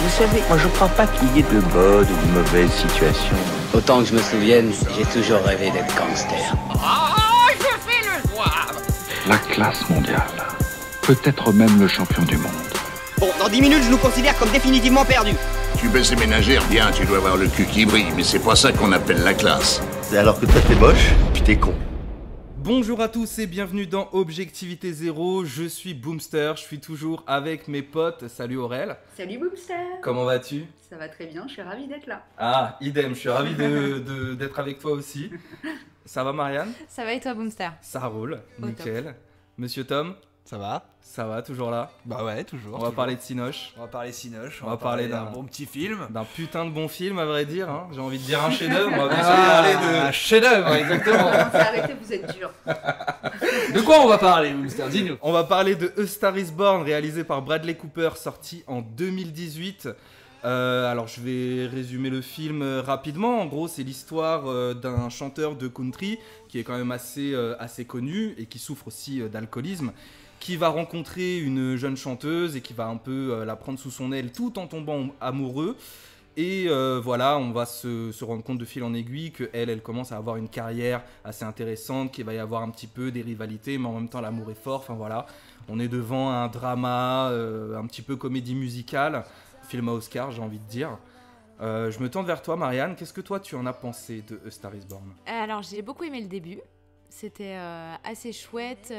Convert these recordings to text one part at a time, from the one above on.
Vous savez, moi je crois pas qu'il y ait de bonnes ou de mauvaises situations. Autant que je me souvienne, j'ai toujours rêvé d'être gangster. Oh, je fais le zouave. La classe mondiale. Peut-être même le champion du monde. Bon, dans 10 minutes, je nous considère comme définitivement perdus. Tu baisses les ménagères, bien, tu dois avoir le cul qui brille, mais c'est pas ça qu'on appelle la classe. C'est alors que toi t'es moche, puis t'es con. Bonjour à tous et bienvenue dans Objectivité Zéro, je suis Boomster, je suis toujours avec mes potes. Salut Aurel. Salut Boomster. Comment vas-tu? Ça va très bien, je suis ravie d'être là. Ah, idem, je suis ravi d'être avec toi aussi. Ça va Marianne? Ça va et toi Boomster? Ça roule, Au nickel. top. Monsieur Tom? Ça va? Ça va, toujours là? Bah ouais, toujours. On va parler de Cinoche. On va parler Cinoche, On va parler d'un bon petit film. D'un putain de bon film à vrai dire, hein. J'ai envie de dire un chef-d'œuvre, on va parler de... Un chef-d'œuvre, exactement. Arrêtez, vous êtes dur. De quoi on va parler, Boomster? Dis-nous. On va parler de A Star is Born, réalisé par Bradley Cooper, sorti en 2018. Alors je vais résumer le film rapidement. En gros, c'est l'histoire d'un chanteur de country qui est quand même assez connu et qui souffre aussi d'alcoolisme, qui va rencontrer une jeune chanteuse et qui va un peu la prendre sous son aile tout en tombant amoureux. Et voilà, on va se rendre compte de fil en aiguille qu'elle commence à avoir une carrière assez intéressante, qu'il va y avoir un petit peu des rivalités, mais en même temps l'amour est fort. Enfin voilà, on est devant un drama, un petit peu comédie musicale, film à Oscar j'ai envie de dire. Je me tourne vers toi Marianne, qu'est-ce que toi tu en as pensé de A Star is Born? Alors j'ai beaucoup aimé le début, c'était assez chouette,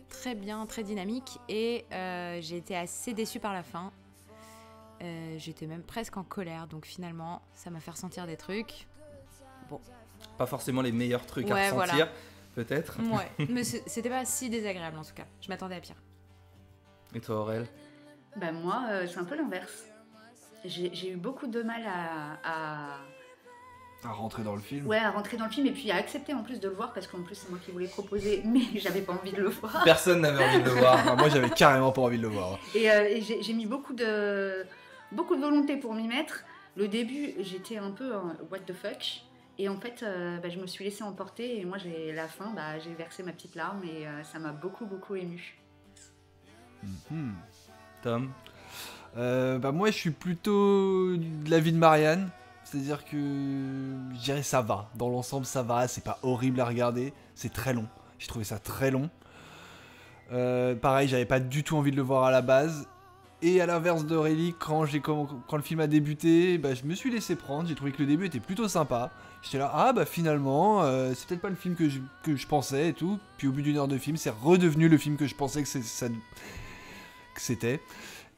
très bien, très dynamique et j'ai été assez déçue par la fin. J'étais même presque en colère, donc finalement ça m'a fait ressentir des trucs. Bon. Pas forcément les meilleurs trucs à ressentir, voilà. Peut-être. Ouais, mais c'était pas si désagréable en tout cas, je m'attendais à pire. Et toi Aurel? Bah moi, c'est un peu l'inverse. J'ai eu beaucoup de mal à rentrer dans le film. Ouais, à rentrer dans le film et puis à accepter en plus de le voir parce qu'en plus c'est moi qui voulais proposer, mais j'avais pas envie de le voir. Personne n'avait envie de le voir. Enfin, moi j'avais carrément pas envie de le voir. Et j'ai mis beaucoup de volonté pour m'y mettre. Le début, j'étais un peu what the fuck. Et en fait, je me suis laissée emporter et moi, la fin, j'ai versé ma petite larme et ça m'a beaucoup, beaucoup émue. Mm-hmm. Tom? Moi je suis plutôt de l'avis de Marianne. C'est-à-dire que je dirais ça va. Dans l'ensemble, ça va. C'est pas horrible à regarder. C'est très long. J'ai trouvé ça très long. Pareil, j'avais pas du tout envie de le voir à la base. Et à l'inverse d'Aurélie, quand le film a débuté, je me suis laissé prendre. J'ai trouvé que le début était plutôt sympa. J'étais là, finalement, c'est peut-être pas le film que je pensais et tout. Puis au bout d'une heure de film, c'est redevenu le film que je pensais que c'était.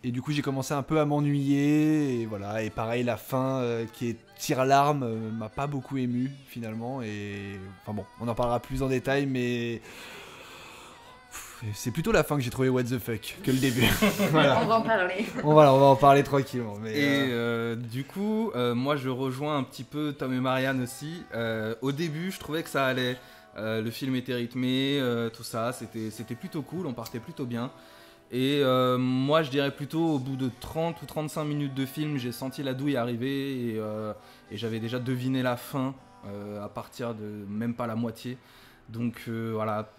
Et du coup, j'ai commencé un peu à m'ennuyer. Et voilà. Et pareil, la fin qui est tire-larme m'a pas beaucoup ému finalement. Et enfin bon, on en parlera plus en détail, mais c'est plutôt la fin que j'ai trouvé what the fuck que le début. Voilà. On va en parler. On va en parler tranquillement. Mais et du coup, moi je rejoins un petit peu Tom et Marianne aussi. Au début, je trouvais que ça allait. Le film était rythmé, tout ça, c'était plutôt cool, on partait plutôt bien. Et moi je dirais plutôt au bout de 30 ou 35 minutes de film, j'ai senti la douille arriver et j'avais déjà deviné la fin à partir de même pas la moitié. Donc voilà.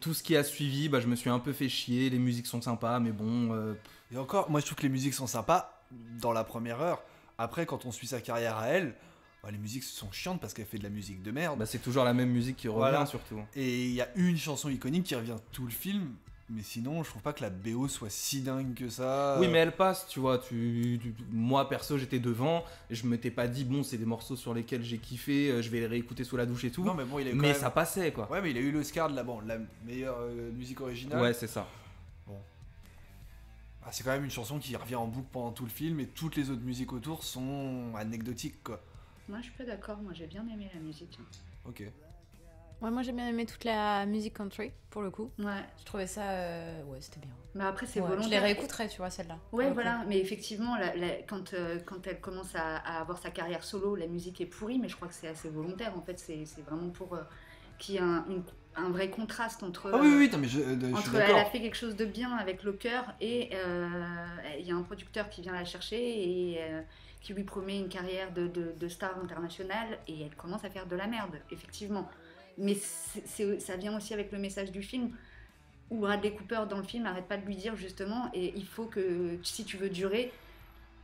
Tout ce qui a suivi, je me suis un peu fait chier, les musiques sont sympas, mais bon... Et encore, moi je trouve que les musiques sont sympas dans la première heure. Après, quand on suit sa carrière à elle, les musiques sont chiantes parce qu'elle fait de la musique de merde. C'est toujours la même musique qui revient surtout. Et il y a une chanson iconique qui revient tout le film, mais sinon je trouve pas que la BO soit si dingue que ça. Oui mais elle passe, tu vois, moi perso j'étais devant, et je m'étais pas dit bon c'est des morceaux sur lesquels j'ai kiffé, je vais les réécouter sous la douche et tout, non, mais, bon, mais ça passait quoi. Ouais mais il a eu l'Oscar de la meilleure musique originale. Ouais c'est ça. Bon. C'est quand même une chanson qui revient en boucle pendant tout le film et toutes les autres musiques autour sont anecdotiques quoi. Moi je suis pas d'accord, moi j'ai bien aimé la musique. Ok. Ouais, moi j'ai bien aimé toute la musique country pour le coup. Ouais. Je trouvais ça, c'était bien. Mais après c'est Je volontaire. les réécouterais, tu vois, celle-là. Ouais voilà, mais effectivement quand elle commence à avoir sa carrière solo, la musique est pourrie, mais je crois que c'est assez volontaire en fait, c'est vraiment pour qu'il y ait un vrai contraste entre... Ah oui, non, mais je entre suis d'accord. elle a fait quelque chose de bien avec le cœur et il y a un producteur qui vient la chercher et qui lui promet une carrière de star internationale et elle commence à faire de la merde, effectivement. Mais ça vient aussi avec le message du film où Bradley Cooper dans le film n'arrête pas de lui dire justement et il faut que si tu veux durer,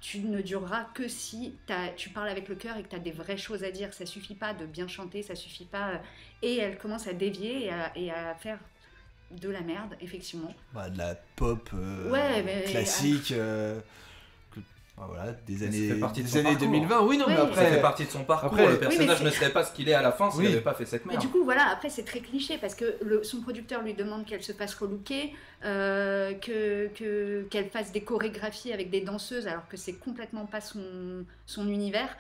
tu ne dureras que si tu parles avec le cœur et que tu as des vraies choses à dire. Ça suffit pas de bien chanter, ça suffit pas. Et elle commence à dévier et à faire de la merde, effectivement. Bah, de la pop mais classique. Voilà, des années parcours. 2020. Oui, non, mais après. Ça fait partie de son parcours. Le personnage ne serait pas ce qu'il est à la fin s'il n'avait pas fait cette merde. Mais du coup, voilà, après, c'est très cliché parce que son producteur lui demande qu'elle se fasse relooker, qu'elle fasse des chorégraphies avec des danseuses alors que c'est complètement pas son univers.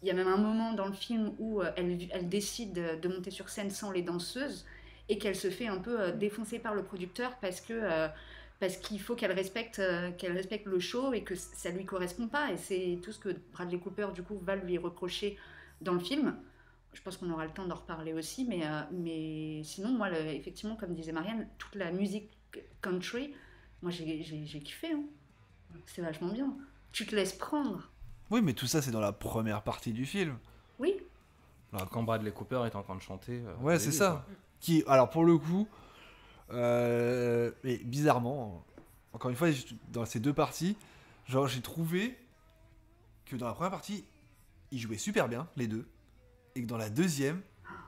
Il y a même un moment dans le film où elle décide de monter sur scène sans les danseuses et qu'elle se fait un peu défoncer par le producteur parce qu'il faut qu'elle respecte le show et que ça lui correspond pas. Et c'est tout ce que Bradley Cooper, du coup, va lui reprocher dans le film. Je pense qu'on aura le temps d'en reparler aussi, mais sinon, moi, effectivement, comme disait Marianne, toute la musique country, moi, j'ai kiffé. Hein. C'est vachement bien. Tu te laisses prendre. Oui, mais tout ça, c'est dans la première partie du film. Oui. Alors, quand Bradley Cooper est en train de chanter... ouais, c'est ça. Alors, pour le coup... mais bizarrement, encore une fois, dans ces deux parties, genre j'ai trouvé que dans la première partie, ils jouaient super bien, les deux, et que dans la deuxième...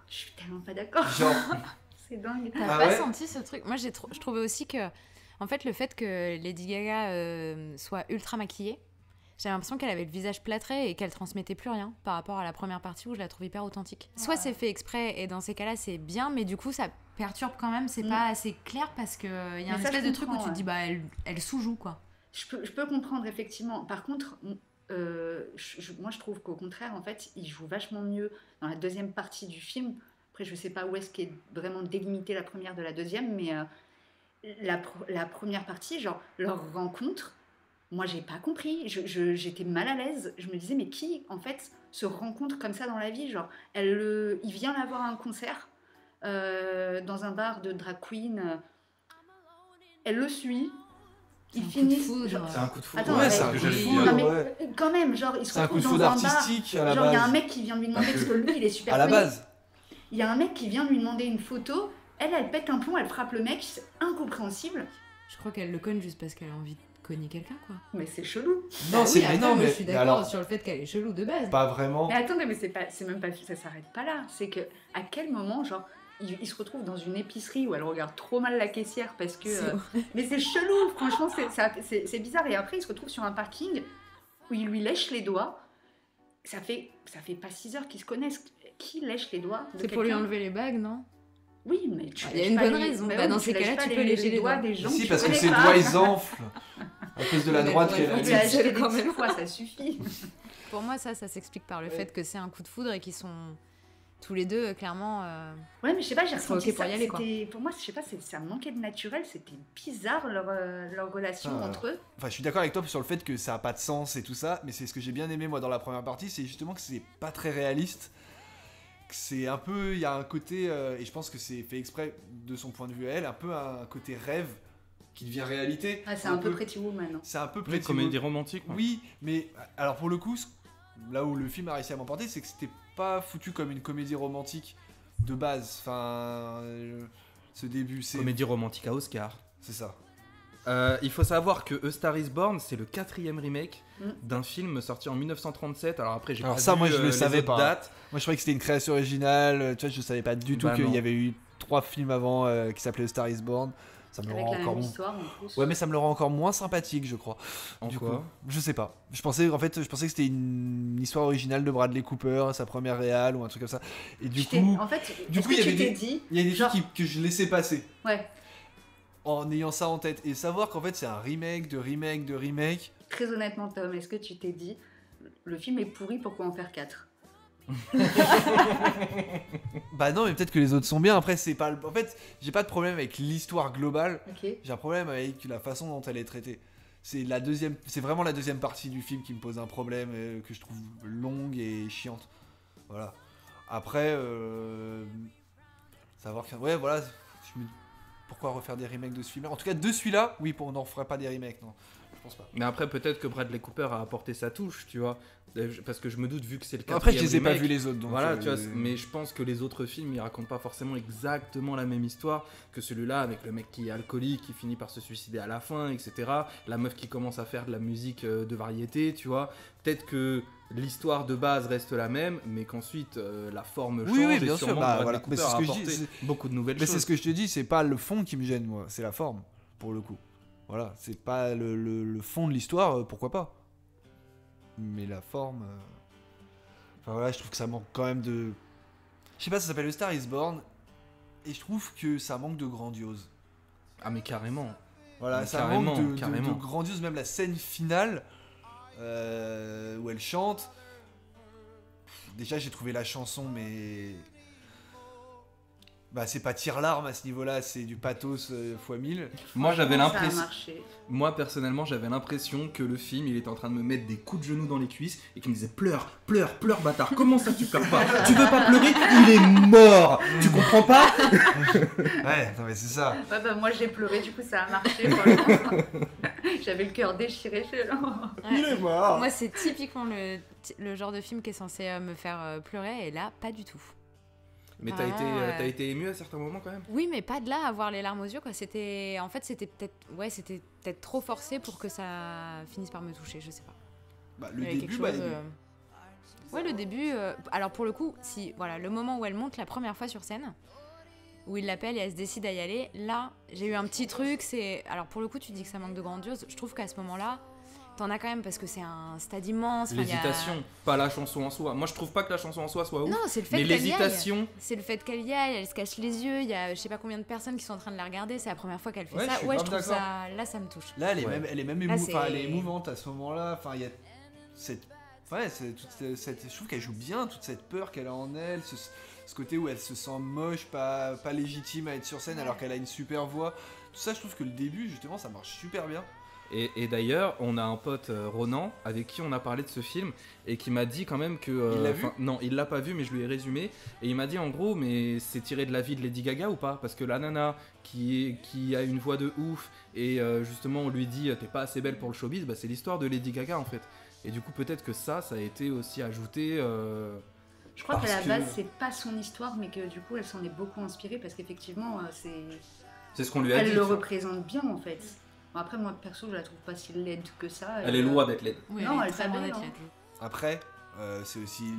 Je suis tellement pas d'accord. Genre... C'est dingue. T'as pas senti ce truc? Moi, je trouvais aussi que, en fait, le fait que Lady Gaga soit ultra maquillée, j'avais l'impression qu'elle avait le visage plâtré et qu'elle transmettait plus rien par rapport à la première partie où je la trouve hyper authentique. Soit c'est fait exprès et dans ces cas-là c'est bien, mais du coup ça perturbe quand même, c'est pas assez clair parce qu'il y a un espèce de truc où tu te dis bah elle sous-joue quoi. Je peux comprendre effectivement. Par contre, moi je trouve qu'au contraire en fait il joue vachement mieux dans la deuxième partie du film. Après je sais pas où est-ce qu'est vraiment délimitée la première de la deuxième, mais la première partie, genre leur rencontre, moi, j'ai pas compris. J'étais mal à l'aise. Je me disais, mais qui, en fait, se rencontre comme ça dans la vie? Genre, il vient la voir à un concert, dans un bar de drag queen. Elle le suit. Ils finissent. C'est un coup de foudre. Attends, ouais, c'est un coup de foudre. Quand même, genre, ils se c'est un coup de retrouvent foudre dans un bar. artistique à la Genre, il y a base. un mec qui vient lui demander, parce que lui, il est super À la connu. base. Il y a un mec qui vient lui demander une photo. Elle pète un plomb, elle frappe le mec. C'est incompréhensible. Je crois qu'elle le conne juste parce qu'elle a envie de cogner quelqu'un quoi. Mais c'est chelou. Non, c'est je suis d'accord sur le fait qu'elle est chelou de base. Pas vraiment. Mais attendez, mais c'est même pas, ça s'arrête pas là. C'est que à quel moment, genre, il se retrouve dans une épicerie où elle regarde trop mal la caissière parce que. Mais c'est chelou, franchement, c'est bizarre. Et après, il se retrouve sur un parking où il lui lèche les doigts. Ça fait pas 6 heures qu'ils se connaissent. Qui lèche les doigts de C'est pour lui quelqu'un? enlever les bagues, non? Oui, mais il y a une bonne raison. Bah dans ces cas-là, tu peux lécher les doigts des gens. Si, que parce tu que connais ses pas. doigts ils enflent. À cause de la droite qu'elle a. Tu l'as acheté quand même fois, ça suffit. Pour moi, ça s'explique par le fait que c'est un coup de foudre et qu'ils sont tous les deux clairement. Ouais, mais je sais pas, j'ai ressenti ok pour ça. y aller, quoi. Pour moi, je sais pas, ça manquait de naturel. C'était bizarre leur relation entre eux. Enfin, je suis d'accord avec toi sur le fait que ça a pas de sens et tout ça, mais c'est ce que j'ai bien aimé moi dans la première partie, c'est justement que c'est pas très réaliste. C'est un peu, il y a un côté, et je pense que c'est fait exprès de son point de vue à elle, un peu un côté rêve qui devient réalité. Ah, c'est un peu Pretty Woman. Hein. C'est un peu Pretty comédie romantique. Ouais. Oui, mais alors pour le coup, là où le film a réussi à m'emporter, c'est que c'était pas foutu comme une comédie romantique de base. Enfin, ce début, c'est comédie romantique à Oscar. C'est ça. Il faut savoir que A Star Is Born, c'est le 4e remake d'un film sorti en 1937. Alors après, j'ai pas ça, vu moi, je le savais pas. dates. Moi, je croyais que c'était une création originale. Tu vois, je savais pas du tout qu'il y avait eu 3 films avant qui s'appelaient A Star Is Born. Ça me le rend encore histoire, en plus. Ouais, mais ça me le rend encore moins sympathique, je crois. En du quoi coup, je sais pas. Je pensais que c'était une histoire originale de Bradley Cooper, sa première réal ou un truc comme ça. Et du coup, en fait, il y a des trucs que je laissais passer. Ouais. En ayant ça en tête et savoir qu'en fait c'est un remake de remake de remake. Très honnêtement, Tom, est-ce que tu t'es dit le film est pourri, pourquoi en faire 4? Bah non, mais peut-être que les autres sont bien. Après, c'est pas. En fait, j'ai pas de problème avec l'histoire globale. Okay. J'ai un problème avec la façon dont elle est traitée. C'est vraiment la deuxième partie du film qui me pose un problème que je trouve longue et chiante. Voilà. Après, savoir que ouais, voilà. Pourquoi refaire des remakes de ce film-là? En tout cas, de celui-là, oui, on n'en ferait pas des remakes, non. Je pense pas. Mais après, peut-être que Bradley Cooper a apporté sa touche, tu vois. Parce que je me doute, vu que c'est le quatrième Après, je les ai pas remake, vus les autres. Donc voilà, tu vois, mais je pense que les autres films, ils racontent pas forcément exactement la même histoire que celui-là, avec le mec qui est alcoolique, qui finit par se suicider à la fin, etc. La meuf qui commence à faire de la musique de variété, tu vois. Peut-être que l'histoire de base reste la même, mais qu'ensuite la forme change. Oui, bien et sûr. sûrement Bah, Bradley voilà. Cooper Mais c'est ce a que je apporté dis, beaucoup de nouvelles Mais choses. c'est ce que je te dis, c'est pas le fond qui me gêne, moi, c'est la forme, pour le coup. Voilà, c'est pas le fond de l'histoire, pourquoi pas. Mais la forme. Enfin voilà, je trouve que ça manque quand même de. Je sais pas, ça s'appelle le Star is Born, et je trouve que ça manque de grandiose. Ah, mais carrément. Voilà, mais ça carrément, manque de carrément. grandiose, même la scène finale où elle chante. Déjà, j'ai trouvé la chanson, mais. Bah, c'est pas tire-larme à ce niveau-là, c'est du pathos x 1000. Moi, j'avais Ça a l'impression. marché. Moi, personnellement, j'avais l'impression que le film, il était en train de me mettre des coups de genoux dans les cuisses et qu'il me disait pleure, pleure, pleure, bâtard. Comment ça, tu pleures pas? Tu veux pas pleurer? Il est mort. Tu comprends pas? Ouais, non, mais c'est ça. Ouais, bah, moi j'ai pleuré, du coup ça a marché. Franchement. J'avais le cœur déchiré. Il est mort. Moi, c'est typiquement le genre de film qui est censé me faire pleurer, et là, pas du tout. Mais Vraiment, t'as été ému à certains moments quand même? Oui, mais pas de là à voir les larmes aux yeux, quoi. C'était peut-être trop forcé pour que ça finisse par me toucher, je sais pas. Bah, Il le y avait début, quelque chose, Ouais, le début. Alors pour le coup, si voilà, le moment où elle monte la première fois sur scène, où il l'appelle et elle se décide à y aller, là, j'ai eu un petit truc. Alors pour le coup, tu dis que ça manque de grandiose. Je trouve qu'à ce moment-là, t'en as quand même parce que c'est un stade immense. Enfin, L'hésitation, pas la chanson en soi. Moi, je trouve pas que la chanson en soi soit ouf. Non, c'est le fait mais qu'elle y aille. l'hésitation. C'est le fait qu'elle y aille, elle se cache les yeux, il y a je sais pas combien de personnes qui sont en train de la regarder, c'est la première fois qu'elle fait Ouais, ça. je suis Ouais, je grave trouve ça. Là, ça me touche. Là, elle est Ouais. même, elle est même Là, elle est c'est- émouvante à ce moment-là. Enfin, il y a cette, ouais, c'est toute cette, je trouve qu'elle joue bien toute cette peur qu'elle a en elle, ce côté où elle se sent moche, pas légitime à être sur scène alors qu'elle a une super voix. Tout ça, je trouve que le début, justement, ça marche super bien. Et d'ailleurs, on a un pote, Ronan, avec qui on a parlé de ce film et qui m'a dit quand même que. Il l'a vu ? Non, il l'a pas vu, mais je lui ai résumé. Et il m'a dit en gros, mais c'est tiré de la vie de Lady Gaga ou pas? Parce que la nana qui a une voix de ouf et justement on lui dit t'es pas assez belle pour le showbiz, bah, c'est l'histoire de Lady Gaga en fait. Et du coup, peut-être que ça a été aussi ajouté. Je crois qu'à parce la que- base c'est pas son histoire, mais que du coup elle s'en est beaucoup inspirée parce qu'effectivement C'est ce qu'on lui a dit. elle le représente bien en fait. Bon, après moi perso je la trouve pas si laide que ça. Elle est loin d'être laide. Oui, Non, elle elle est fait très loin belle, d'être hein. laide. Après, c'est aussi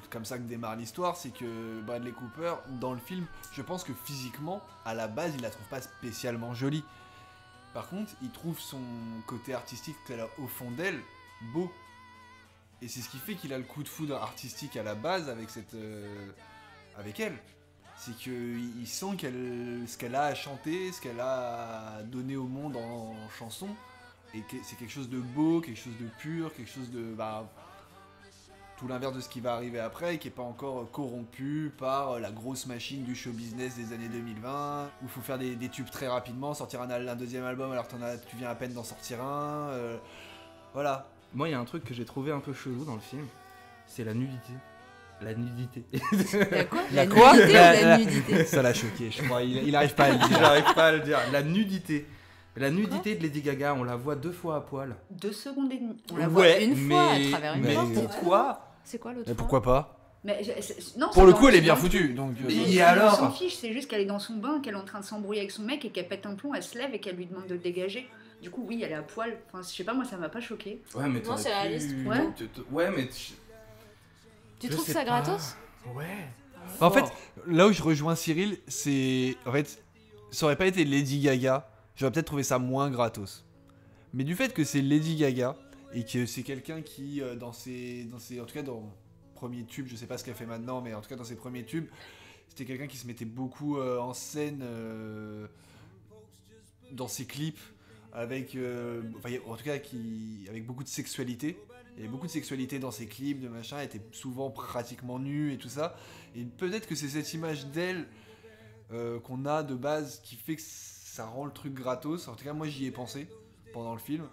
comme ça que démarre l'histoire, c'est que Bradley Cooper, dans le film, je pense que physiquement, à la base, il la trouve pas spécialement jolie. Par contre, il trouve son côté artistique qu'elle a au fond d'elle beau. Et c'est ce qui fait qu'il a le coup de foudre artistique à la base avec avec elle. C'est qu'il sent ce qu'elle a à chanter, ce qu'elle a à donner au monde en chanson, et que c'est quelque chose de beau, quelque chose de pur, quelque chose de tout l'inverse de ce qui va arriver après, et qui est pas encore corrompu par la grosse machine du show business des années 2020, où il faut faire des tubes très rapidement, sortir un deuxième album alors que tu viens à peine d'en sortir un. Voilà. Moi, il y a un truc que j'ai trouvé un peu chelou dans le film, c'est la nudité. La nudité. La quoi? La La quoi? nudité ou la nudité? Ça l'a choqué, je crois. Il arrive pas à le dire. J'arrive pas à le dire. La nudité. La nudité de Lady Gaga, on la voit 2 fois à poil. 2 secondes et demie. On la voit une fois à travers une mais porte. pourquoi? C'est quoi l'autre Mais fois? pourquoi pas? Mais non, Pour ça le m'en coup, elle est fiche, bien hein. foutue. Donc, Et On alors? s'en fiche, c'est juste qu'elle est dans son bain, qu'elle est en train de s'embrouiller avec son mec et qu'elle pète un plomb, elle se lève et qu'elle lui demande de dégager. Du coup, oui, elle est à poil. Enfin, je sais pas, moi ça m'a pas choqué. Ouais, mais Non, c'est réaliste. Ouais. Ouais, mais. Tu je trouves sais ça pas. gratos? Ouais. En fait, là où je rejoins Cyril, c'est. En fait, ça aurait pas été Lady Gaga, j'aurais peut-être trouvé ça moins gratos. Mais du fait que c'est Lady Gaga, et que c'est quelqu'un qui, dans ses. En tout cas, dans premier tube, je sais pas ce qu'elle fait maintenant, mais en tout cas, dans ses premiers tubes, c'était quelqu'un qui se mettait beaucoup en scène dans ses clips, avec. En tout cas, avec beaucoup de sexualité. Il y avait beaucoup de sexualité dans ses clips, de machin, elle était souvent pratiquement nue et tout ça. Et peut-être que c'est cette image d'elle qu'on a de base qui fait que ça rend le truc gratos. En tout cas, moi j'y ai pensé pendant le film.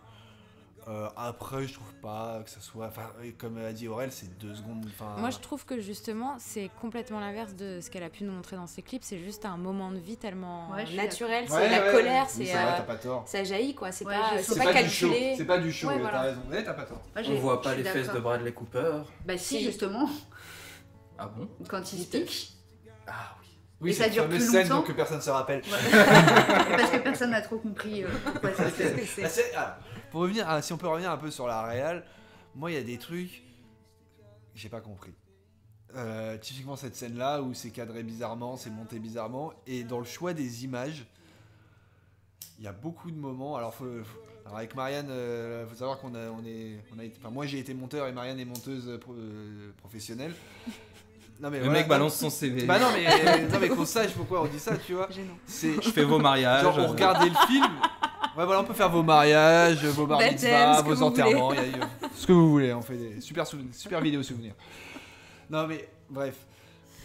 Après, je trouve pas que ça soit... Enfin, comme a dit Aurel, c'est 2 secondes... Moi, je trouve que justement, c'est complètement l'inverse de ce qu'elle a pu nous montrer dans ses clips. C'est juste un moment de vie tellement naturel. C'est la colère, c'est vrai, t'as pas tort. ça jaillit, quoi. C'est Ouais, pas calculé. C'est pas du show, Ouais, t'as voilà. raison. Ouais, t'as pas tort. On voit pas les fesses de Bradley Cooper. Bah si, justement, Ah bon? quand il se pique. Ah oui. Oui, Et ça cette dure fameuse plus scène longtemps. donc, que personne se rappelle. Parce que personne n'a trop compris pourquoi ça se fait. Pour revenir, si on peut revenir un peu sur la réal, moi il y a des trucs que j'ai pas compris. Typiquement cette scène-là où c'est cadré bizarrement, c'est monté bizarrement, et dans le choix des images, il y a beaucoup de moments. Alors, alors avec Marianne, faut savoir qu'on a été, enfin, moi j'ai été monteur et Marianne est monteuse professionnelle. Non, mais Le mec balance son CV. Bah non mais qu'on sache pourquoi on dit ça, tu vois. Gênant. Je fais vos mariages. Genre on regardait le film. Ouais, voilà, on peut faire vos mariages, vos bar Baptême, mitzvahs, ce que vos vous enterrements, voulez. ce que vous voulez, on fait des super vidéos souvenirs. Non mais bref,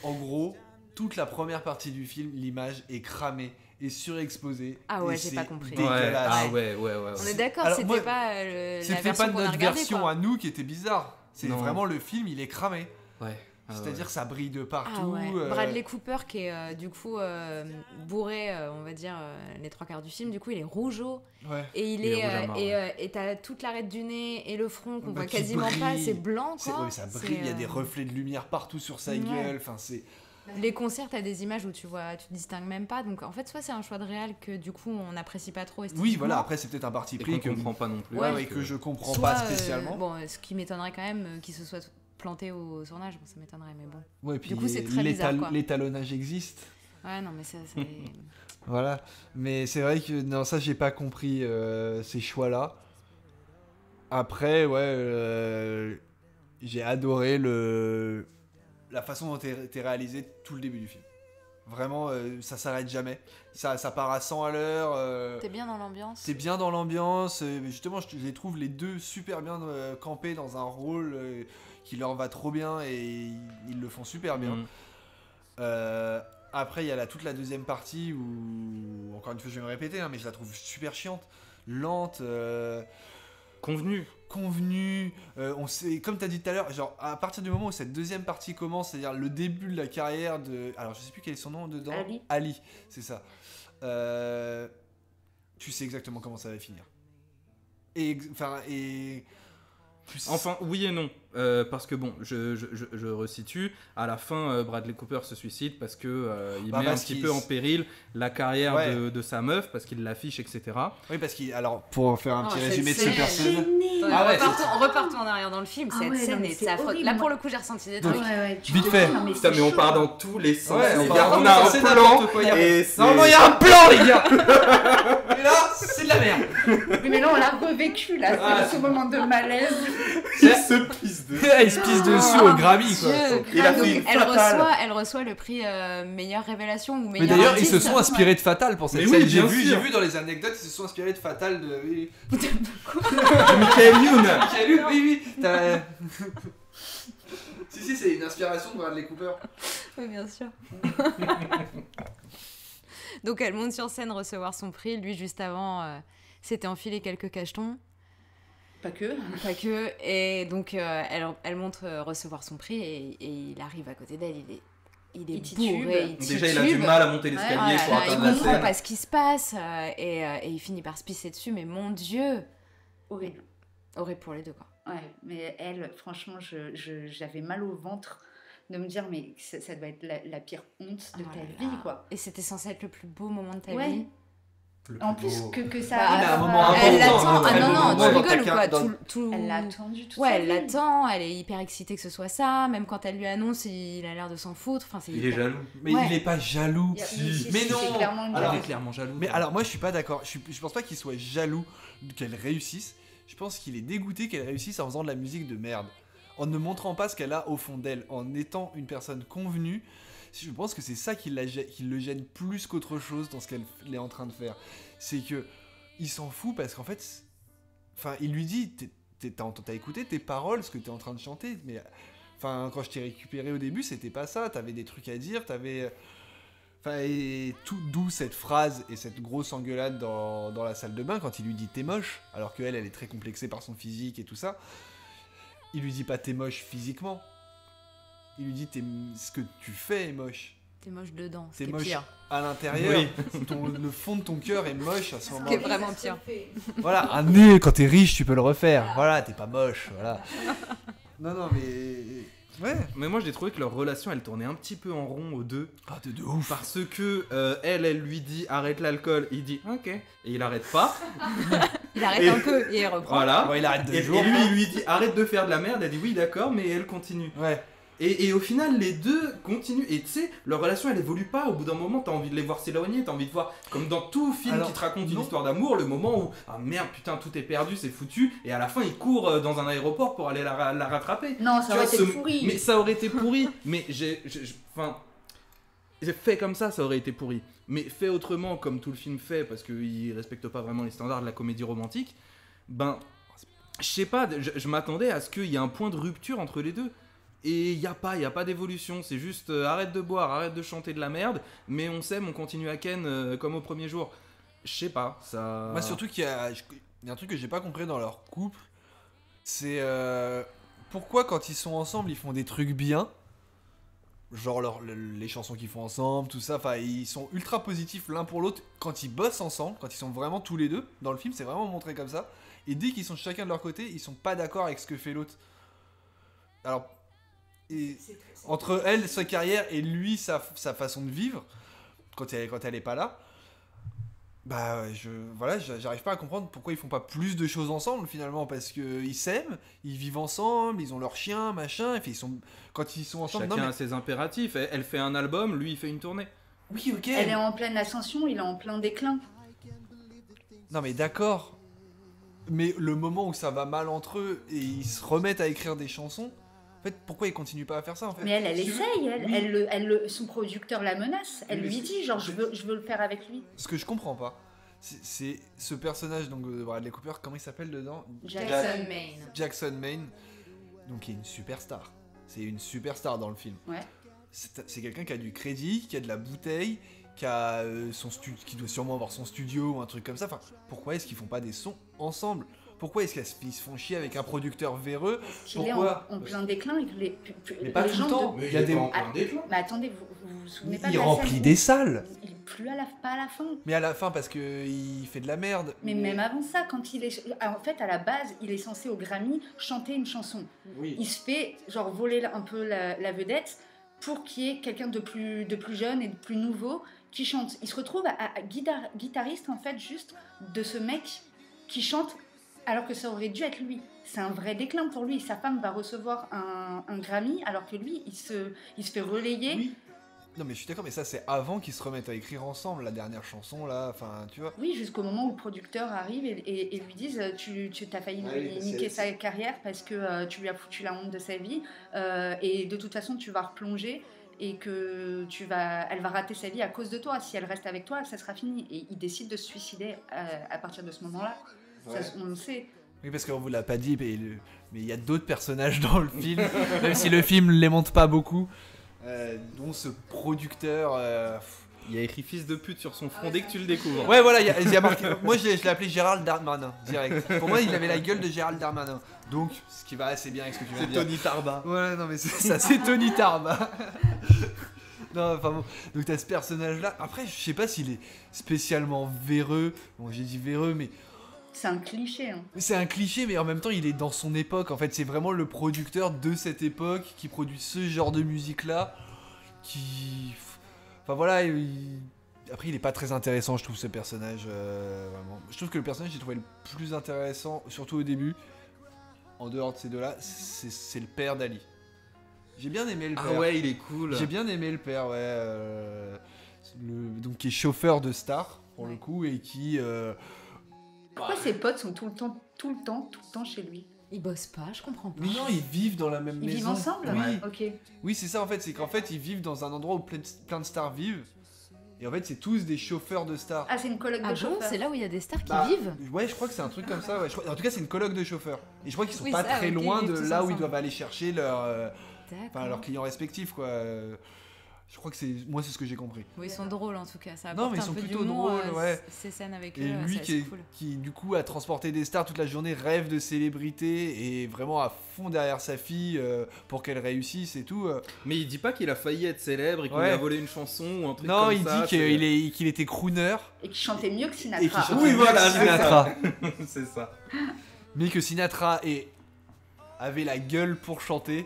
en gros, toute la première partie du film, l'image est cramée et surexposée. Ah ouais, et j'ai c'est pas compris. dégueulasse. Ah ouais. On est d'accord, Alors, c'était moi, pas la C'était version pas qu'on a notre regardée, version quoi. à nous qui était bizarre. C'est Non. vraiment le film, il est cramé. Ouais. C'est-à-dire que ça brille de partout. Ah ouais. Bradley Cooper qui est du coup bourré, on va dire les 3/4 du film. Du coup, il est rougeau Ouais. et il est est rouge à marre, et t'as toute l'arête du nez et le front qu'on Bah, voit qui quasiment pas. brille. C'est blanc, C'est- quoi. ouais, ça brille, il y a des reflets de lumière partout sur sa Ouais. gueule. Enfin, c'est. Les concerts, t'as des images où tu te distingues même pas. Donc en fait, soit c'est un choix de réal que du coup on n'apprécie pas trop esthétiquement. Oui, voilà. Après, c'est peut-être un parti Et pris qu'on comprend pas non plus. Ouais, parce et que je comprends Soit, pas spécialement. bon, ce qui m'étonnerait quand même qu'il se soit planté au tournage, bon, ça m'étonnerait, mais bon. Ouais, puis Du coup, c'est très bizarre, quoi. l'étalonnage existe. Ouais, non, mais ça. Voilà. Mais c'est vrai que non, ça, j'ai pas compris ces choix-là. Après, ouais, j'ai adoré la façon dont t'es réalisé tout le début du film. Vraiment, ça s'arrête jamais. Ça part à 100 à l'heure. T'es bien dans l'ambiance. T'es bien dans l'ambiance. Justement, je les trouve les deux super bien campés dans un rôle qui leur va trop bien et ils le font super bien. Après, il y a toute la deuxième partie où, encore une fois, je vais me répéter, hein, mais je la trouve super chiante, lente. Convenu. On sait, comme tu as dit tout à l'heure, genre à partir du moment où cette deuxième partie commence, c'est-à-dire le début de la carrière de, alors je sais plus quel est son nom dedans, Ali, c'est ça. Tu sais exactement comment ça va finir. Enfin, oui et non. Parce que bon, je resitue. À la fin, Bradley Cooper se suicide parce que il met un petit peu en péril la carrière de sa meuf, parce qu'il l'affiche, etc. Oui, parce qu'il. Alors, pour faire un petit résumé de ce personnage. Repartons en arrière dans le film. Cette scène est affreuse. Là, pour le coup, j'ai ressenti des trucs. Vite fait. Putain, mais on part dans tous les sens. Ouais, les on gars, part on dans a tous les sens, un plan. n'importe quoi, Normalement, il y a un plan, les gars. Et là, c'est de la merde. Oui, mais là, on l'a revécu, là, c'est ce moment de malaise. Il se pisse dessus. Il se pisse dessus au Grammy, quoi. Il a fait une fatale. Elle reçoit le prix meilleure révélation ou Mais meilleur d'ailleurs, artiste. ils se sont inspirés de Fatal pour cette Mais oui, scène. bien J'ai sûr. vu dans les anecdotes, ils se sont inspirés de Fatal de. Oui. Michael Youn. Michael Youn, oui. Si, c'est une inspiration de Bradley Cooper. Oui, bien sûr. Donc elle monte sur scène recevoir son prix. Lui, juste avant, s'était enfilé quelques cachetons. Pas que. Et donc elle monte recevoir son prix et il arrive à côté d'elle. Il est bourré, Déjà, il a du mal à monter l'escalier pour atteindre la il comprend scène. pas ce qui se passe et il finit par se pisser dessus. Mais mon Dieu, Horrible. horrible pour les deux, quoi. Ouais, mais elle, franchement, j'avais mal au ventre de me dire, mais ça doit être la pire honte de ta vie, quoi. Et c'était censé être le plus beau moment de ta Ouais. vie. En plus, que ça Bah, arrive un moment elle important, l'attend. un Ah non, moment non, tu dans rigoles ou ta quoi dans- tout... Elle l'a attendu tout Ouais, sa elle vie. l'attend, elle est hyper excitée que ce soit ça. Même quand elle lui annonce, il a l'air de s'en foutre. Enfin, c'est Il est jaloux. Mais Ouais. il est pas jaloux. Mais non. C'est clairement une Alors, Il est clairement jaloux. Mais alors, moi, je suis pas d'accord. Je pense pas qu'il soit jaloux qu'elle réussisse. Je pense qu'il est dégoûté qu'elle réussisse en faisant de la musique de merde. En ne montrant pas ce qu'elle a au fond d'elle. En étant une personne convenue. Je pense que c'est ça qui le gêne plus qu'autre chose dans ce qu'elle est en train de faire. C'est que il s'en fout parce qu'en fait, enfin, il lui dit, t'as écouté tes paroles, ce que t'es en train de chanter, mais enfin, quand je t'ai récupéré au début, c'était pas ça. T'avais des trucs à dire, enfin, Enfin, et d'où cette phrase et cette grosse engueulade dans la salle de bain quand il lui dit t'es moche, alors qu'elle est très complexée par son physique et tout ça. Il lui dit pas t'es moche physiquement. Il lui dit ce que tu fais est moche. T'es moche dedans, T'es c'est moche pire. à l'intérieur. Le fond de ton cœur est moche à ce moment-là. C'est vraiment pire. Voilà, un nez, quand t'es riche, tu peux le refaire. Voilà, t'es pas moche, voilà. Non, mais... Ouais. Mais moi j'ai trouvé que leur relation elle tournait un petit peu en rond aux deux. Ah, de ouf. Parce que elle lui dit arrête l'alcool, il dit ok, et il arrête pas. Il arrête un peu et il reprend. Voilà. Ouais, il arrête 2 Et jours. lui il lui dit arrête de faire de la merde, elle dit oui d'accord, mais elle continue. Ouais. Et au final, les deux continuent. Et tu sais, leur relation, elle évolue pas. Au bout d'un moment, t'as envie de les voir s'éloigner. T'as envie de voir, comme dans tout film qui te raconte une histoire d'amour, le moment où, ah merde, putain, tout est perdu, c'est foutu. Et à la fin, il court dans un aéroport pour aller la rattraper. Non, ça aurait été pourri. Mais ça aurait été pourri. Mais j'ai fait comme ça aurait été pourri. Mais fait autrement, comme tout le film fait, parce qu'il respecte pas vraiment les standards de la comédie romantique, ben, je sais pas, je m'attendais à ce qu'il y ait un point de rupture entre les deux. Et il y a pas d'évolution, c'est juste arrête de boire, arrête de chanter de la merde, mais on s'aime, on continue à ken comme au premier jour. Je sais pas, ça... Moi surtout qu'il y a un truc que j'ai pas compris dans leur couple, c'est pourquoi quand ils sont ensemble ils font des trucs bien, genre les chansons qu'ils font ensemble, tout ça, enfin ils sont ultra positifs l'un pour l'autre quand ils bossent ensemble, quand ils sont vraiment tous les deux, dans le film c'est vraiment montré comme ça, et dès qu'ils sont chacun de leur côté, ils sont pas d'accord avec ce que fait l'autre. Alors... Et entre elle, sa carrière, et lui, sa façon de vivre, quand elle est pas là, bah j'arrive pas à comprendre pourquoi ils font pas plus de choses ensemble finalement, parce que ils s'aiment, ils vivent ensemble, ils ont leur chien, machin, et puis quand ils sont ensemble... Chacun a ses impératifs, elle fait un album, lui il fait une tournée. Oui, ok. Elle est en pleine ascension, il est en plein déclin. Non mais d'accord, mais le moment où ça va mal entre eux, et ils se remettent à écrire des chansons... En fait, pourquoi il continue pas à faire ça en fait? Mais elle essaye, son producteur la menace, elle lui dit genre je veux le faire avec lui. Ce que je comprends pas, c'est ce personnage donc de Bradley Cooper, comment il s'appelle dedans? Jackson Maine. Jackson Maine, donc qui est une superstar. C'est une superstar dans le film. Ouais. C'est quelqu'un qui a du crédit, qui a de la bouteille, qui a qui doit sûrement avoir son studio ou un truc comme ça. Enfin, pourquoi est-ce qu'ils font pas des sons ensemble? Pourquoi est-ce qu'ils se font chier avec un producteur véreux? Il est en plein déclin et que mais pas tout le temps. Mais il y a des en plein déclin. Mais attendez, vous vous souvenez pas de il la remplit scène des salles. Il est plus pas à la fin. Mais à la fin parce que il fait de la merde. Mais même avant ça, quand il est en fait à la base, il est censé au Grammy chanter une chanson. Oui. Il se fait genre voler un peu la vedette pour qu'il y ait quelqu'un de plus jeune et de plus nouveau qui chante. Il se retrouve à guitariste en fait juste de ce mec qui chante. Alors que ça aurait dû être lui. C'est un vrai déclin pour lui. Sa femme va recevoir un Grammy, alors que lui, il se fait relayer. Oui. Non mais je suis d'accord, mais ça c'est avant qu'ils se remettent à écrire ensemble la dernière chanson là, enfin tu vois. Oui, jusqu'au moment où le producteur arrive et lui dise tu t'as failli niquer sa carrière parce que tu lui as foutu la honte de sa vie et de toute façon tu vas replonger et que elle va rater sa vie à cause de toi. Si elle reste avec toi, ça sera fini. Et il décide de se suicider à partir de ce moment-là. Ouais. Ça, on le sait. Oui, parce qu'on vous l'a pas dit, mais il y a d'autres personnages dans le film, même si le film les montre pas beaucoup, dont ce producteur. Il y a écrit fils de pute sur son front dès que tu le découvres. Ouais, voilà, il y a marqué. Moi, je l'ai appelé Gérald Darmanin, direct. Pour moi, il avait la gueule de Gérald Darmanin. Donc, ce qui va assez bien avec ce que tu viens de dire. C'est Tony Tarba. Ouais, non, mais ça, c'est Tony Tarba. Non, enfin bon, donc t'as ce personnage-là. Après, je sais pas s'il est spécialement véreux. Bon, j'ai dit véreux, mais. C'est un cliché. Hein. C'est un cliché, mais en même temps, il est dans son époque. En fait, c'est vraiment le producteur de cette époque qui produit ce genre de musique-là. Enfin voilà, après, il est pas très intéressant, je trouve, ce personnage. Vraiment. Je trouve que le personnage, j'ai trouvé le plus intéressant, surtout au début, en dehors de ces deux-là, c'est le père d'Ali. J'ai bien aimé le père. Ah ouais, il est cool. J'ai bien aimé le père, ouais. Donc, qui est chauffeur de star, pour le coup, et qui. Pourquoi ses potes sont tout le temps chez lui? Ils bossent pas, je comprends pas. Mais non, ils vivent dans la même maison. Ils vivent ensemble? Oui. Ok. Oui, c'est ça en fait, c'est qu'en fait, ils vivent dans un endroit où plein de stars vivent. Et en fait, c'est tous des chauffeurs de stars. Ah, c'est une coloc de chauffeurs. C'est là où il y a des stars qui vivent? Ouais, je crois que c'est un truc comme ça. Ouais. En tout cas, c'est une coloc de chauffeurs. Et je crois qu'ils sont Oui, pas ça, très ok, loin ils de vivent tous là où ils ensemble. doivent aller chercher leurs clients respectifs, quoi. Je crois que moi c'est ce que j'ai compris. Oui, ils sont drôles en tout cas. Ça Non, apporte mais ils un sont peu plutôt d'humour, drôles, ouais. Ces scènes avec Et eux, lui c'est cool. qui du coup a transporté des stars toute la journée, rêve de célébrité et vraiment à fond derrière sa fille pour qu'elle réussisse et tout. Mais il dit pas qu'il a failli être célèbre et qu'on lui a volé une chanson ou un truc non, comme ça. Non, il dit qu'il était crooner. Et qu'il chantait mieux que Sinatra. Oui, voilà, Sinatra. C'est ça. Mais que Sinatra avait la gueule pour chanter.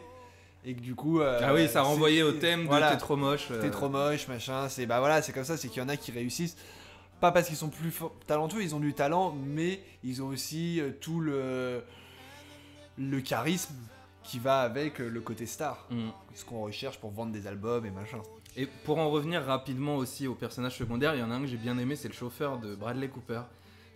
Et que du coup ah oui, ça renvoyait au thème de t'es trop moche, t'es trop moche, machin. C'est voilà, c'est comme ça, c'est qu'il y en a qui réussissent pas parce qu'ils sont plus talentueux, ils ont du talent, mais ils ont aussi tout le charisme qui va avec le côté star, ce qu'on recherche pour vendre des albums et machin. Et pour en revenir rapidement aussi aux personnages secondaires, il y en a un que j'ai bien aimé, c'est le chauffeur de Bradley Cooper.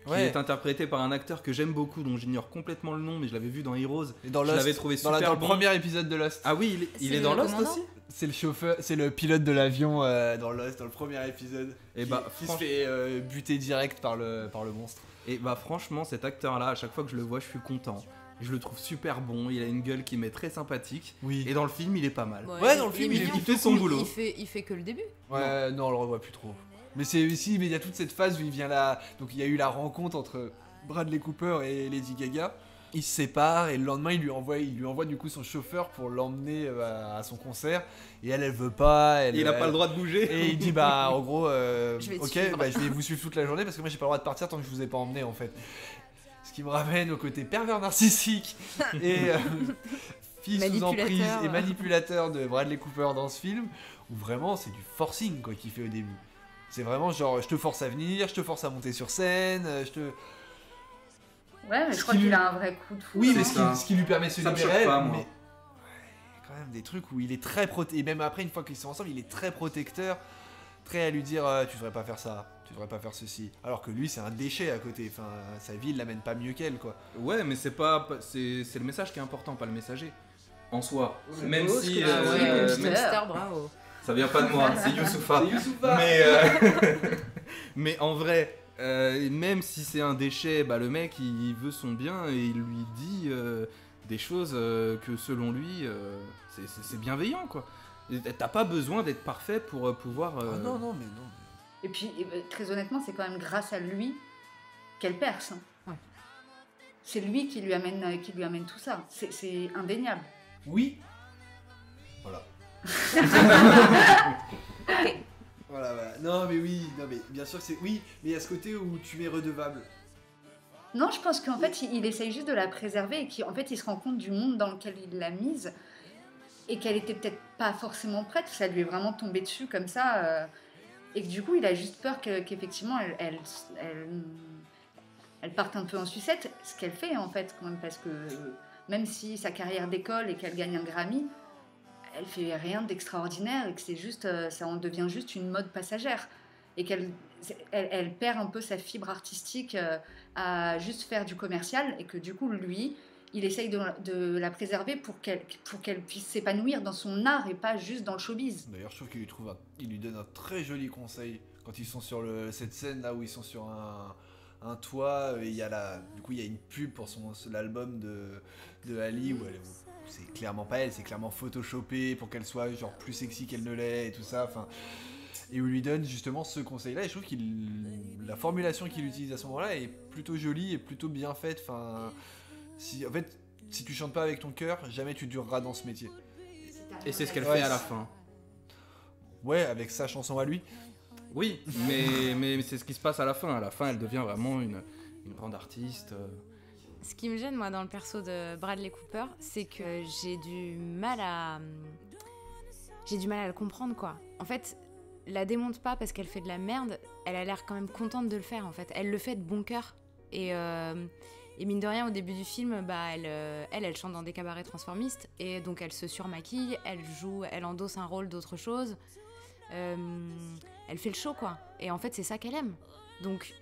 Qui est interprété par un acteur que j'aime beaucoup, dont j'ignore complètement le nom, mais je l'avais vu dans Heroes. Et dans je Lost, l'avais trouvé super dans le bon. premier épisode de Lost. Ah oui, il est dans Lost aussi. C'est le chauffeur, c'est le pilote de l'avion dans Lost, dans le premier épisode. Et qui se fait buter direct par le monstre. Et bah franchement, cet acteur-là, à chaque fois que je le vois, je suis content. Je le trouve super bon, il a une gueule qui m'est très sympathique. Oui. Et dans le film, il est pas mal. Ouais, dans le film, il fait son boulot. Il fait que le début. Ouais, non, on le revoit plus trop. Mais mais il y a toute cette phase où il vient là. Donc il y a eu la rencontre entre Bradley Cooper et Lady Gaga. Ils se séparent et le lendemain il lui envoie du coup son chauffeur pour l'emmener à son concert et elle veut pas. Il a pas le droit de bouger. Et il dit bah en gros je vais vous suivre toute la journée parce que moi j'ai pas le droit de partir tant que je vous ai pas emmené en fait. Ce qui me ramène au côté pervers narcissique et fille sous emprise et manipulateur de Bradley Cooper dans ce film où vraiment c'est du forcing quoi qu'il fait au début. C'est vraiment genre je te force à venir, je te force à monter sur scène, Ouais, mais je crois qu'il a un vrai coup de foudre. Oui, mais ce qui lui permet de se libérer, pas, mais quand même des trucs où il est très et même après une fois qu'ils sont ensemble, il est très protecteur, très à lui dire tu devrais pas faire ça, tu devrais pas faire ceci. Alors que lui, c'est un déchet à côté. Enfin, sa vie, il l'amène pas mieux qu'elle, quoi. Ouais, mais c'est le message qui est important, pas le messager. En soi, même beau, si bravo. Ça vient pas de moi, c'est Youssoufa. Mais en vrai. Même si c'est un déchet, bah, le mec il veut son bien et il lui dit des choses que selon lui c'est bienveillant quoi. T'as pas besoin d'être parfait pour pouvoir. Non, mais non. Et puis très honnêtement, c'est quand même grâce à lui qu'elle perce. Hein. Ouais. C'est lui qui lui amène tout ça. C'est indéniable. Oui. Voilà. Voilà. Non mais bien sûr que c'est oui, mais il y a ce côté où tu es redevable. Non, je pense qu'en fait, il essaye juste de la préserver et qu'en fait, il se rend compte du monde dans lequel il l'a mise et qu'elle était peut-être pas forcément prête, ça lui est vraiment tombé dessus comme ça et que du coup, il a juste peur qu'effectivement, elle parte un peu en sucette, ce qu'elle fait en fait quand même, parce que même si sa carrière décolle et qu'elle gagne un Grammy, elle fait rien d'extraordinaire et que c'est juste, ça en devient juste une mode passagère et qu'elle perd un peu sa fibre artistique à juste faire du commercial et que du coup lui il essaye de la préserver pour qu'elle puisse s'épanouir dans son art et pas juste dans le showbiz. D'ailleurs je trouve qu'il lui donne un très joli conseil quand ils sont sur cette scène là où ils sont sur un toit et il y a une pub pour l'album de Ali où c'est clairement pas elle, c'est clairement photoshopé pour qu'elle soit genre plus sexy qu'elle ne l'est et tout ça, enfin, et où il lui donne justement ce conseil-là et je trouve la formulation qu'il utilise à ce moment-là est plutôt jolie et plutôt bien faite, enfin, si tu chantes pas avec ton cœur, jamais tu dureras dans ce métier. Et c'est ce qu'elle fait à la fin. Ouais, avec sa chanson à lui. Oui, mais c'est ce qui se passe à la fin. À la fin, elle devient vraiment une grande artiste. Ce qui me gêne, moi, dans le perso de Bradley Cooper, c'est que j'ai du mal à le comprendre, quoi. En fait, la démonte pas parce qu'elle fait de la merde, elle a l'air quand même contente de le faire, en fait. Elle le fait de bon cœur. Et mine de rien, au début du film, bah, elle chante dans des cabarets transformistes, et donc elle se surmaquille, elle endosse un rôle d'autre chose. Elle fait le show, quoi. Et en fait, c'est ça qu'elle aime. Donc...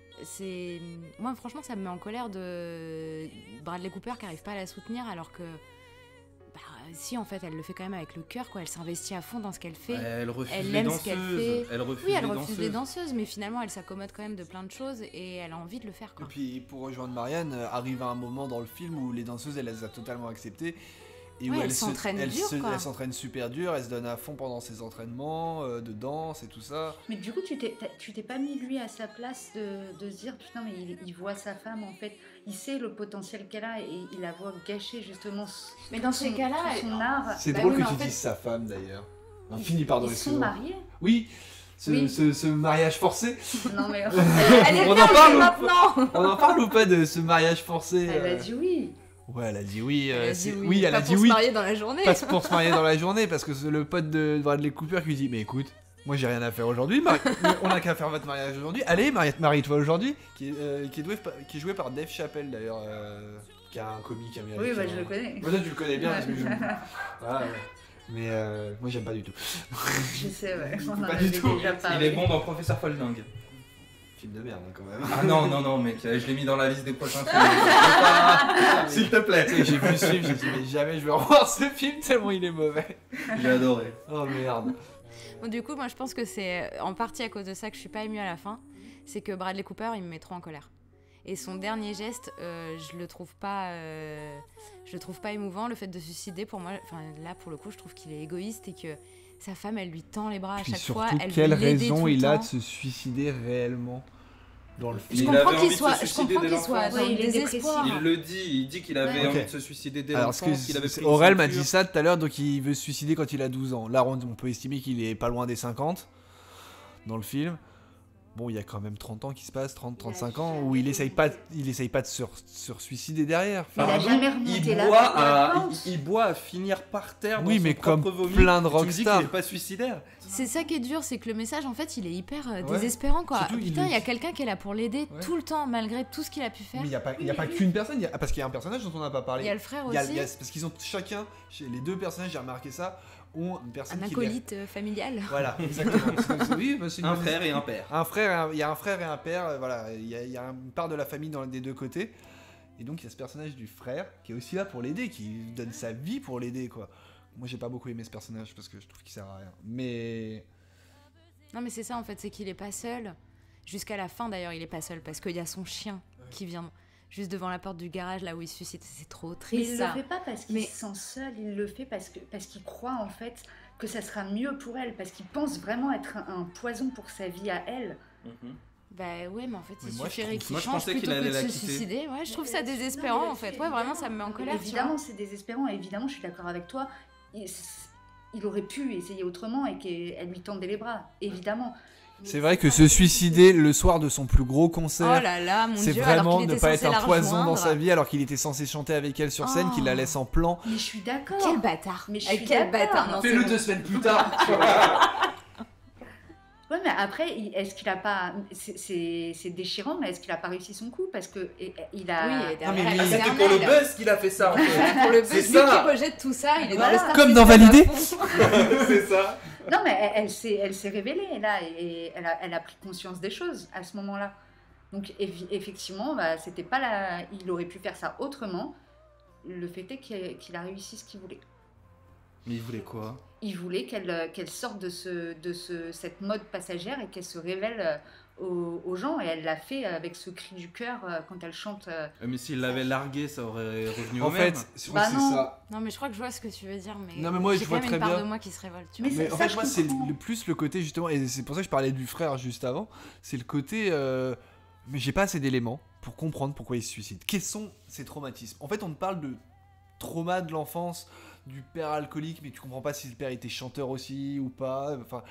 moi franchement ça me met en colère de Bradley Cooper qui arrive pas à la soutenir alors que si en fait elle le fait quand même avec le cœur quoi, elle s'investit à fond dans ce qu'elle fait, elle refuse elle les aime danseuses, ce qu'elle fait. elle refuse elle refuse les danseuses mais finalement elle s'accommode quand même de plein de choses et elle a envie de le faire quoi. Et puis pour rejoindre Marianne, arrive à un moment dans le film où les danseuses elle les a totalement acceptées et où Ouais, elle s'entraîne dur, quoi. elle s'entraîne super dur, elle se donne à fond pendant ses entraînements de danse et tout ça. Mais du coup, tu t'es pas mis lui à sa place de se dire putain, mais il voit sa femme en fait, il sait le potentiel qu'elle a et il la voit gâcher justement. Mais dans ces cas-là, son art. C'est Bah drôle oui, que mais tu en fait- dises sa femme d'ailleurs. On finit par Ils sont mariés. Oui, Oui. ce mariage forcé. Non mais Allez, On viens, en parle maintenant. On en parle ou pas de ce mariage forcé elle a dit oui. Ouais, elle a dit oui. Elle a dit c'est- oui. elle Pas a dit pour oui. se marier dans la journée. Pas pour se marier dans la journée, parce que c'est le pote de Bradley Cooper qui lui dit mais écoute, moi j'ai rien à faire aujourd'hui, on a qu'à faire votre mariage aujourd'hui. Allez, marie-toi aujourd'hui, qui est joué par Dave Chappelle d'ailleurs, qui est un comique américain. Oui, bah je le connais. Moi, tu le connais bien, Ouais. parce que voilà, ouais. Mais moi j'aime pas du tout. Je sais, ouais. On en Pas avait du tout. déjà Il parlé. est bon dans Professeur Folding. Film de merde hein, quand même. Ah non, mec, je l'ai mis dans la liste des prochains films. S'il te plaît. Tu sais, j'ai vu le film, j'ai dit mais jamais je vais revoir ce film tellement il est mauvais. J'ai adoré. Oh merde. Bon, du coup, moi je pense que c'est en partie à cause de ça que je suis pas émue à la fin. C'est que Bradley Cooper, il me met trop en colère. Et son dernier geste, je le trouve pas émouvant. Le fait de se suicider, pour moi, enfin là pour le coup, je trouve qu'il est égoïste et que sa femme, elle lui tend les bras à Puis chaque surtout, fois. Elle quelle veut l'aider raison tout le il a temps. de se suicider réellement dans le film. Je Il comprends avait qu'il envie de soit, se je suicider comprends dès qu'il soit l'enfance. dans Ouais, le il est désespoir. Il le dit, il dit qu'il avait Ouais. envie Ok. de se suicider dès Alors, l'enfance, qu'il avait pris une Aurel m'a ceinture. dit ça tout à l'heure, donc il veut se suicider quand il a 12 ans. Là, on peut estimer qu'il est pas loin des 50 dans le film. Bon, il y a quand même 30 ans qui se passent, 30-35 ans, où il essaye pas de se suicider derrière. Mais il a Enfin, jamais remonté la pente. Il boit à finir par terre dans Oui, son mais propre comme vomi. plein de Et tu me dis rockstars. qu'il est pas suicidaire. C'est ça qui est dur, c'est que le message, en fait, il est hyper Ouais. désespérant, quoi. Surtout, Putain, il il y a est- quelqu'un qui est là pour l'aider Ouais. tout le temps, malgré tout ce qu'il a pu faire. mais il y a pas qu'une personne, parce qu'il y a un personnage dont on n'a pas parlé. Il y a le frère Il y a- aussi, il y a- parce qu'ils ont chacun, les deux personnages, j'ai remarqué ça, ont une personne un qui les- acolyte familial. Voilà, exactement. Oui, bah, c'est une Un bonne- frère et un père. Il y a un frère et un père, voilà, il y a une part de la famille des deux côtés. Et donc il y a ce personnage du frère qui est aussi là pour l'aider, qui donne sa vie pour l'aider, quoi. Moi j'ai pas beaucoup aimé ce personnage parce que je trouve qu'il sert à rien. Mais Non, mais c'est ça, en fait, c'est qu'il est pas seul. Jusqu'à la fin, d'ailleurs, il est pas seul, parce qu'il y a son chien qui vient juste devant la porte du garage, là où il se suicide. C'est trop Mais triste, il ça. le fait pas parce qu'il Mais- se sent seul, il le fait parce qu'il croit en fait que ça sera mieux pour elle, parce qu'il pense vraiment être un poison pour sa vie à elle. Bah ouais, mais en fait, Mais il moi, je suffirait trouve- qu'il moi, je change pensais qu'il plutôt que allait de la se quitter. suicider. Ouais, je trouve ça Non, mais désespérant, il en fait. fait, Ouais, vraiment, évidemment. ça me met en colère, tu vois. Évidemment, c'est désespérant, et évidemment, je suis d'accord avec toi. Il aurait pu essayer autrement et qu'elle lui tendait les bras, évidemment. c'est vrai que se suicider le soir de son plus gros Oh concert, là là, mon c'est Dieu, alors vraiment qu'il ne était pas censé être la un poison dans rejoindre. sa vie alors qu'il était censé chanter avec elle sur scène, Oh. qu'il la laisse en plan. Mais je suis d'accord. Quel bâtard. Mais je Ah, suis quel d'accord. bâtard. Non, c'est Fais-le bon. 2 semaines plus tard. Ouais, mais après, est-ce qu'il a pas. C'est déchirant, mais est-ce qu'il a pas réussi son coup? Parce que il a. Oui, et Ah, mais derrière, oui. elle est C'était pour le éternelle. buzz qu'il a fait ça, en fait. Pour le C'est buzz, lui ça. qui rejette tout ça, il est Voilà. dans le Star Comme dans System à Validé. fond. C'est ça. Non, mais elle s'est révélée là et elle a pris conscience des choses à ce moment-là. Donc effectivement, bah, c'était pas il aurait pu faire ça autrement. Le fait est qu'il a réussi ce qu'il voulait. Mais il voulait quoi? Il voulait qu'elle sorte de cette mode passagère et qu'elle se révèle aux gens. Et elle l'a fait avec ce cri du cœur quand elle chante. Mais s'il l'avait largué, ça aurait revenu En au même. fait, c'est Bah non. ça. Non, mais je crois que je vois ce que tu veux dire, mais, Non, mais moi, je j'ai vois quand même très une part bien. de moi qui se révolte. Tu Mais vois. Mais ça, en fait, je moi, c'est comprends. plus le côté justement, et c'est pour ça que je parlais du frère juste avant, c'est le côté. Mais j'ai pas assez d'éléments pour comprendre pourquoi il se suicide. Quels sont ses traumatismes? En fait, on te parle de trauma de l'enfance, du père alcoolique, mais tu comprends pas si le père était chanteur aussi ou pas. Enfin,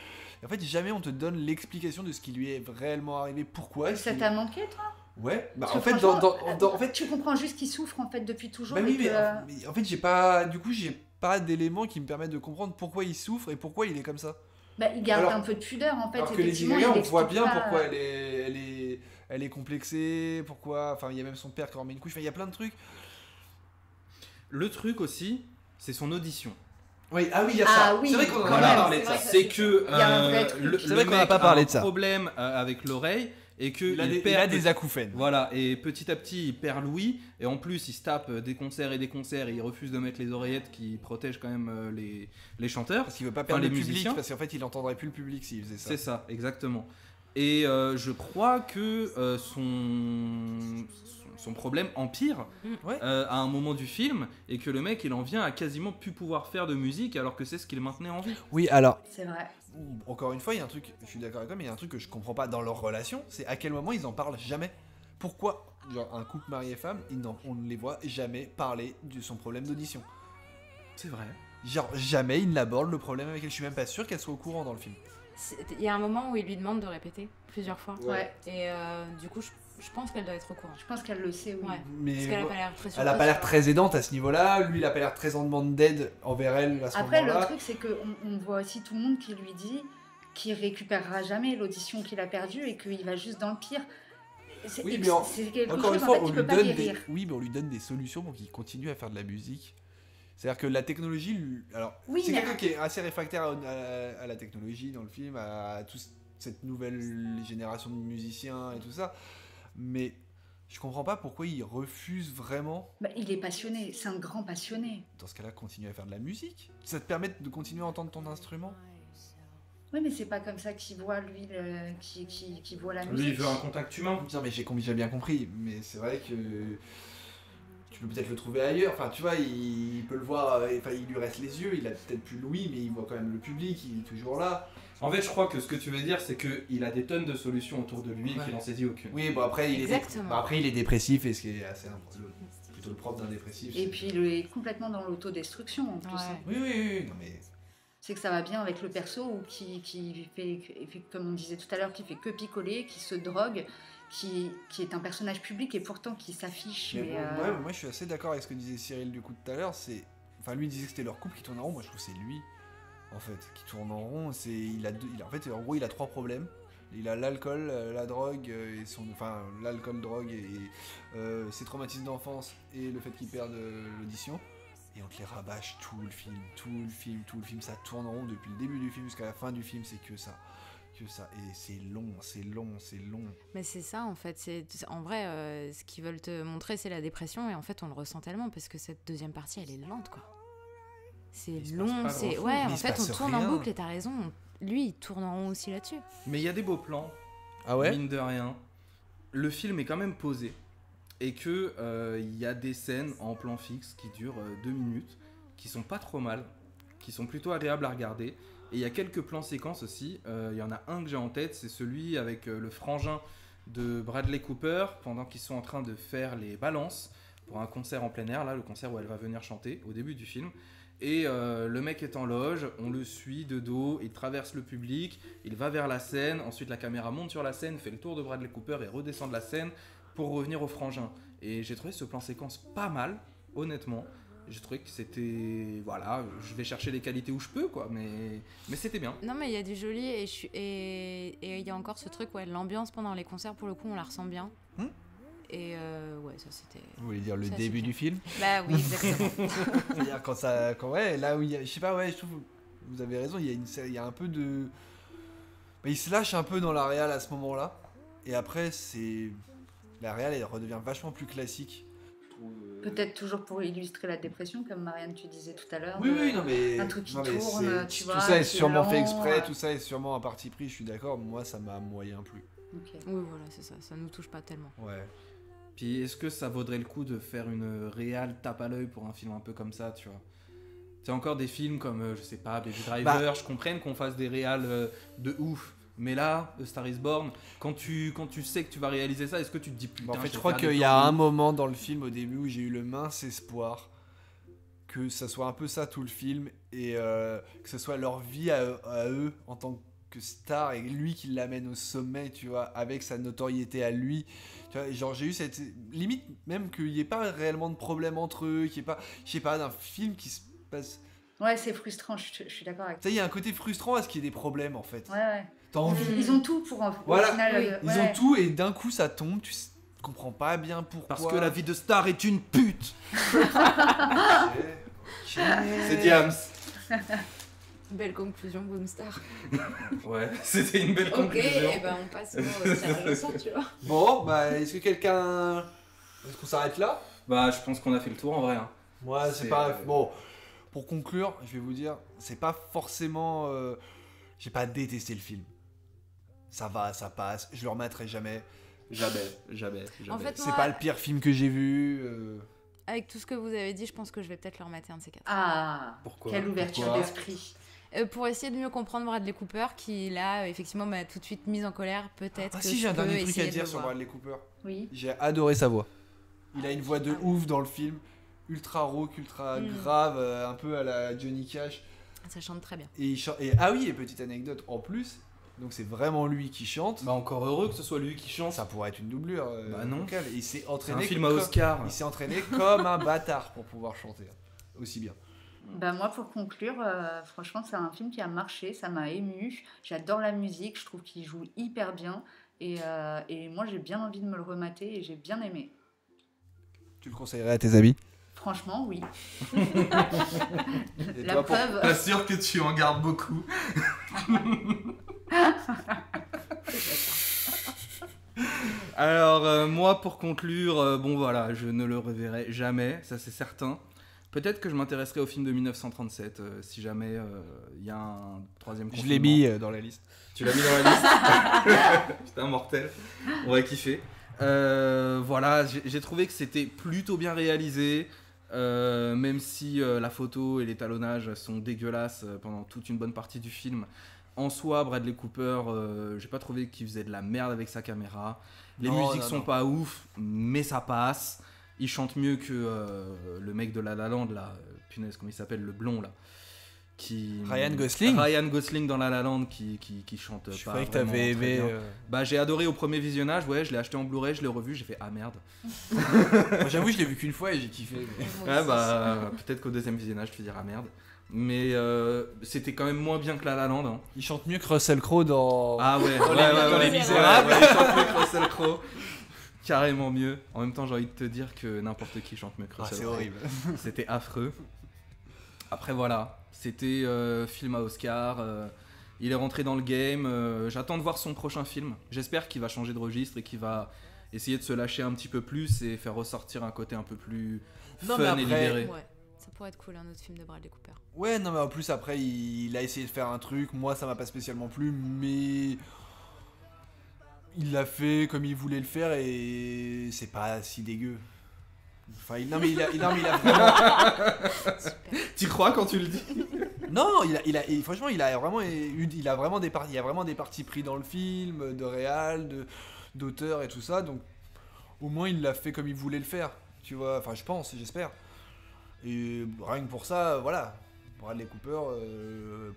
en fait, jamais on te donne l'explication de ce qui lui est réellement arrivé, pourquoi. Ça est-ce t'a manqué, toi? Ouais, bah Parce en que fait, franchement, en fait, tu comprends juste qu'il souffre en fait depuis toujours. bah et oui, que, mais en fait, j'ai pas, du coup, j'ai pas d'éléments qui me permettent de comprendre pourquoi il souffre et pourquoi il est comme ça. bah, il garde Alors- un peu de pudeur en fait. Alors que les effectivement, Italiens, il on voit explique bien pas, pourquoi elle est complexée, pourquoi, enfin, il y a même son père qui en met une couche, enfin, il y a plein de trucs. Le truc aussi, c'est son audition. Oui, ah oui, il y a Ah ça. oui, C'est vrai qu'on en a quand pas même, parlé de c'est ça. vrai que C'est que il y a un vrai truc. le C'est vrai qu'on mec n'a pas parlé a de ça. un problème avec l'oreille et que Il a perd des acouphènes. Voilà, et petit à petit il perd l'ouïe, et en plus il se tape des concerts, et il refuse de mettre les oreillettes qui protègent quand même les chanteurs. Parce qu'il veut pas perdre les le public, musiciens. parce qu'en fait, il entendrait plus le public s'il faisait ça. C'est ça, exactement. Et je crois que son problème empire Ouais. à un moment du film, et que le mec il en vient à quasiment plus pouvoir faire de musique alors que c'est ce qu'il maintenait en vie. Oui, alors, C'est vrai. encore une fois, il y a un truc, je suis d'accord avec toi, mais il y a un truc que je comprends pas dans leur relation, c'est à quel moment ils en parlent jamais. Pourquoi, genre, un couple mari et femme, on ne les voit jamais parler de son problème d'audition. C'est vrai. Genre, jamais ils n'abordent le problème avec elle. Je suis même pas sûr qu'elle soit au courant dans le film. Il y a un moment où il lui demande de répéter plusieurs fois. Ouais. Et du coup, je pense qu'elle doit être au courant. Je pense qu'elle le sait, oui. Ouais. Mais Parce qu'elle a pas l'air très elle a pas l'air très aidante à ce niveau-là. Lui, il a pas l'air très en demande d'aide envers elle à ce Après, moment-là. le truc, c'est qu'on voit aussi tout le monde qui lui dit qu'il récupérera jamais l'audition qu'il a perdue et qu'il va juste dans le pire. Oui, mais c'est quelque encore chose une fois, en fait, on il lui peut pas donne guérir. oui, mais on lui donne des solutions pour qu'il continue à faire de la musique. C'est-à-dire que la technologie, alors, Oui, c'est mais- quelqu'un qui est assez réfractaire à la technologie dans le film, à toute cette nouvelle génération de musiciens et tout ça. Mais je comprends pas pourquoi il refuse vraiment, Bah, il est passionné, c'est un grand passionné. dans ce cas-là, continuer à faire de la musique. Ça te permet de continuer à entendre ton instrument. Oui, mais c'est pas comme ça qu'il voit, lui, qui voit la Lui musique. il veut un contact humain. Non, mais j'ai bien compris, mais c'est vrai que tu peux peut-être le trouver ailleurs. Enfin, tu vois, il peut le voir, enfin, il lui reste les yeux, il a peut-être plus l'ouïe, mais il voit quand même le public, il est toujours là. En fait je crois que ce que tu veux dire c'est qu'il a des tonnes de solutions autour de lui et Ouais. qu'il en saisit aucune. Oui, bon, après, Exactement. après, il est dépressif, et ce qui est assez plutôt le propre d'un dépressif. Et puis il est complètement dans l'autodestruction en plus. Ouais. hein. Oui, non, mais. C'est que ça va bien avec le perso ou qui fait, comme on disait tout à l'heure, qui fait que picoler, qui se drogue, qui est un personnage public et pourtant qui s'affiche. Mais Mais, bon, ouais, moi, je suis assez d'accord avec ce que disait Cyril du coup tout à l'heure. C'est, enfin, lui il disait que c'était leur couple qui tourne en rond. Moi, je trouve que c'est lui, en fait, qui tourne en rond. C'est, en fait, en gros, il a 3 problèmes. Il a l'alcool, la drogue et l'alcool, drogue et ses traumatismes d'enfance et le fait qu'il perde l'audition. Et on te les rabâche tout le film, ça tourne en rond depuis le début du film jusqu'à la fin du film, c'est que ça. Et c'est long. Mais c'est ça en fait. En vrai, ce qu'ils veulent te montrer, c'est la dépression. Et en fait, on le ressent tellement parce que cette deuxième partie, elle est lente, quoi. C'est Il se long, passe pas c'est. grand-chose. Ouais, Mais en il se fait, on passe tourne rien. en boucle et t'as raison. Lui, il tourne en rond aussi là-dessus. Mais il y a des beaux plans, Ah ouais. mine de rien. Le film est quand même posé. Et que il y a des scènes en plan fixe qui durent 2 minutes, qui sont pas trop mal, qui sont plutôt agréables à regarder. Et il y a quelques plans séquences aussi. Il y en a un que j'ai en tête, c'est celui avec le frangin de Bradley Cooper pendant qu'ils sont en train de faire les balances pour un concert en plein air, là, le concert où elle va venir chanter au début du film. Et le mec est en loge, on le suit de dos, il traverse le public, il va vers la scène, ensuite la caméra monte sur la scène, fait le tour de Bradley Cooper et redescend de la scène pour revenir au frangin. Et j'ai trouvé ce plan séquence pas mal, honnêtement. J'ai trouvé que c'était... Voilà, je vais chercher les qualités où je peux, quoi, mais c'était bien. Non, mais il y a du joli et il y a encore ce truc, ouais, l'ambiance pendant les concerts, pour le coup, on la ressent bien. Et ouais, ça c'était. Vous voulez dire le Ça, début c'est du film? Bah oui, exactement. C'est-à-dire ouais, là où il y a, je sais pas, ouais, je trouve, vous avez raison, il y a un peu de, bah, il se lâche un peu dans la réal à ce moment-là, et après la réal elle redevient vachement plus classique. peut-être toujours pour illustrer la dépression, comme Marianne tu disais tout à l'heure. Oui, non mais, un truc qui non, mais tourne, tu vois. tout ça est qui sûrement fait lent, exprès, tout ça est sûrement un parti pris, je suis d'accord. Moi, ça m'a moyen plu. Ok. Oui, voilà, c'est ça. Ça nous touche pas tellement. Ouais. Puis est-ce que ça vaudrait le coup de faire une réal tape à l'œil pour un film un peu comme ça, tu vois? C'est encore des films comme, je sais pas, Baby Driver, je comprenne qu'on fasse des réals de ouf. Mais là, A Star is Born, quand tu sais que tu vas réaliser ça, est-ce que tu te dis putain, En fait, vais je crois faire des qu'il y a plans de un ouf moment dans le film au début où j'ai eu le mince espoir que ça soit un peu ça tout le film et que ce soit leur vie à eux en tant que star et lui qui l'amène au sommet, tu vois, avec sa notoriété à lui. Tu vois, genre j'ai eu cette limite même qu'il n'y ait pas réellement de problème entre eux, qu'il n'y ait pas, je sais pas, d'un film qui se passe. Ouais, c'est frustrant, je suis d'accord avec Tu sais, il y a un côté frustrant à ce qu'il y ait des problèmes en fait. toi. Ouais. T'as envie. Ils ont tout pour Voilà, au final. oui, Ils ont tout et d'un coup ça tombe, tu comprends pas bien pourquoi. Parce que la vie de star est une pute. C'est C'est Diams. Belle conclusion, Boomstar. Ouais, c'était une belle Ok, conclusion. et ben on passe au tirage au sort, tu vois. Bon, bah, est-ce que quelqu'un. Est-ce qu'on s'arrête là? Bah, je pense qu'on a fait le tour en vrai. Hein. Moi, c'est C'est, pas. Bon, pour conclure, je vais vous dire, c'est pas forcément. J'ai pas détesté le film. Ça va, ça passe, je le remettrai jamais. Jamais. En fait, C'est moi, pas le pire film que j'ai vu. avec tout ce que vous avez dit, je pense que je vais peut-être le remater un de ces 4. Ah, Pourquoi quelle ouverture Pourquoi d'esprit. Pour essayer de mieux comprendre Bradley Cooper, qui là, effectivement, m'a tout de suite mise en colère. Peut-être Ah que si, j'ai je un dernier peux truc essayer à de dire le sur voir. Bradley Cooper. Oui. J'ai adoré sa voix. Il a une voix de ouf dans le film, ultra rauque, ultra grave, un peu à la Johnny Cash. Ça chante très bien. Et ah oui, et petite anecdote en plus, donc c'est vraiment lui qui chante. Bah encore heureux que ce soit lui qui chante. Ça pourrait être une doublure Bah non. vocale. Et il s'est C'est entraîné un film à Oscar. Il s'est entraîné comme un bâtard pour pouvoir chanter aussi bien. Bah moi pour conclure, franchement c'est un film qui a marché, ça m'a ému, j'adore la musique, je trouve qu'il joue hyper bien et moi j'ai bien envie de me le remater et j'ai bien aimé. Tu le conseillerais à tes amis? Franchement oui. Et La toi, pour- preuve, Pas sûr que tu en gardes beaucoup. Alors moi pour conclure, bon voilà, je ne le reverrai jamais, ça c'est certain. Peut-être que je m'intéresserai au film de 1937 si jamais il y a un troisième Je confinement. l'ai mis dans la liste. Tu l'as mis dans la liste. Putain, mortel. On va kiffer. Voilà, j'ai trouvé que c'était plutôt bien réalisé. Même si la photo et l'étalonnage sont dégueulasses pendant toute une bonne partie du film. En soi, Bradley Cooper, j'ai pas trouvé qu'il faisait de la merde avec sa caméra. Les musiques sont pas ouf, mais ça passe. Il chante mieux que le mec de La La Land, là. Punaise, comment il s'appelle, le blond, là. Ryan Gosling. Ryan Gosling dans La La Land qui chante Je pas croyais que vraiment t'avais très aimé. bien. Bah j'ai adoré au premier visionnage, ouais, je l'ai acheté en Blu-ray, je l'ai revu, j'ai fait ah merde. Moi, j'avoue, je l'ai vu qu'une fois et j'ai kiffé. mais- Ouais bah peut-être qu'au deuxième visionnage tu te diras merde. Mais c'était quand même moins bien que La La Land. Hein. Il chante mieux que Russell Crowe dans. Ah ouais, Dans ouais, Les ouais, Misérables. ouais, il chante mieux que Russell Crowe. Carrément mieux. En même temps j'ai envie de te dire que n'importe qui chante mieux que Ah, Russell c'est Crowe. horrible. C'était affreux. Après voilà, c'était film à Oscar. Il est rentré dans le game. J'attends de voir son prochain film. J'espère qu'il va changer de registre et qu'il va essayer de se lâcher un petit peu plus et faire ressortir un côté un peu plus Non, fun mais et après- libéré. Ouais, ça pourrait être cool, un autre film de Bradley Cooper. Ouais, non, mais en plus, après, il a essayé de faire un truc. Moi, ça m'a pas spécialement plu, mais. Il l'a fait comme il voulait le faire et c'est pas si dégueu. Enfin, non, mais il a vraiment. T'y crois quand tu le dis? Non, franchement, il a vraiment des parties pris dans le film, de réal, d'auteur et tout ça. Donc, au moins, il l'a fait comme il voulait le faire. Tu vois, enfin, je pense, j'espère. Et rien que pour ça, voilà. Bradley Cooper,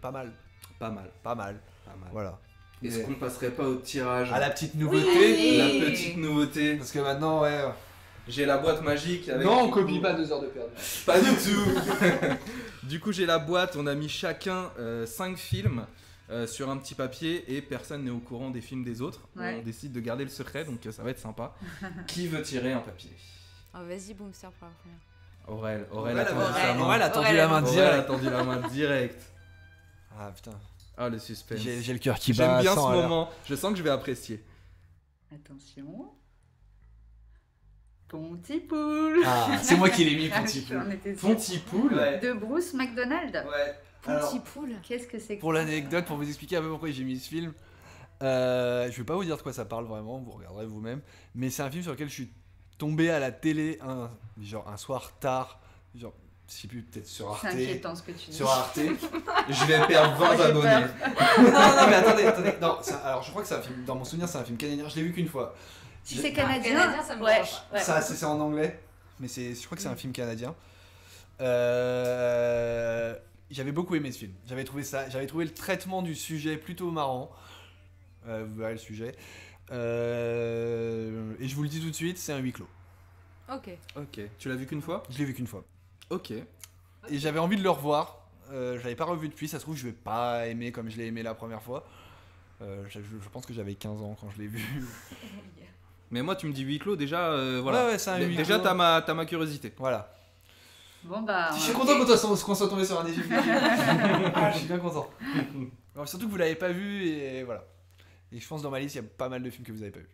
pas mal. Pas mal. Pas mal. Voilà. Est-ce qu'on passerait pas au tirage? À la petite nouveauté. La petite nouveauté. Parce que maintenant, ouais. J'ai la boîte magique avec. Non, on du copie coup- pas 2 heures de perdu. Pas du tout. Du coup, j'ai la boîte. On a mis chacun 5 films sur un petit papier et personne n'est au courant des films des autres. Ouais. On décide de garder le secret, donc ça va être sympa. Qui veut tirer un papier? Oh, vas-y, Boomster pour la première. Aurel a tendu sa main. Aurel a tendu la main Aurel a direct. tendu la main direct. Ah putain. Ah, le suspense. J'ai le cœur qui bat. J'aime à bien ce 100 à l'heure. moment. Je sens que je vais apprécier. attention. Pontypool. Ah, c'est moi qui l'ai mis, Ah, Pontypool. j'en étais sûre. Pontypool. Ouais. De Bruce McDonald. Ouais. Alors, Pontypool. Qu'est-ce que c'est que pour ça l'anecdote, pour vous expliquer un peu pourquoi j'ai mis ce film, je vais pas vous dire de quoi ça parle vraiment, vous regarderez vous-même, mais c'est un film sur lequel je suis tombé à la télé un soir tard, genre, je sais plus, peut-être sur Arte. C'est inquiétant ce que tu dis. Sur Arte. Je vais perdre 20 J'ai abonnés. non, mais attendez. Non, alors je crois que c'est un film, dans mon souvenir, c'est un film canadien, je l'ai vu qu'une fois. Si c'est canadien, canadien, ça me ouais, dérange ouais. Ça, c'est en anglais, mais je crois que c'est un film canadien. J'avais beaucoup aimé ce film. J'avais trouvé le traitement du sujet plutôt marrant. Vous verrez le sujet. Et je vous le dis tout de suite, c'est un huis clos. Ok. Ok. Tu l'as vu qu'une fois? Je l'ai vu qu'une fois. Ok. Et j'avais envie de le revoir. Je l'avais pas revu depuis. Ça se trouve, je vais pas aimer comme je l'ai aimé la première fois. Je pense que j'avais 15 ans quand je l'ai vu. Mais moi, tu me dis huis clos, déjà, voilà. Ouais, c'est un huis Déjà, clos. t'as ma curiosité. Voilà. Bon bah. Je suis content qu'on soit tombé sur un Égypte. Ah, je suis bien content. Alors, surtout que vous l'avez pas vu et voilà. Et je pense dans ma liste, il y a pas mal de films que vous avez pas vu.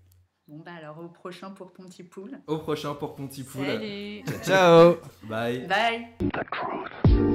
Bon bah alors au prochain pour Pontypool. Au prochain pour Pontypool. Salut. Ciao. Bye. Bye. The truth.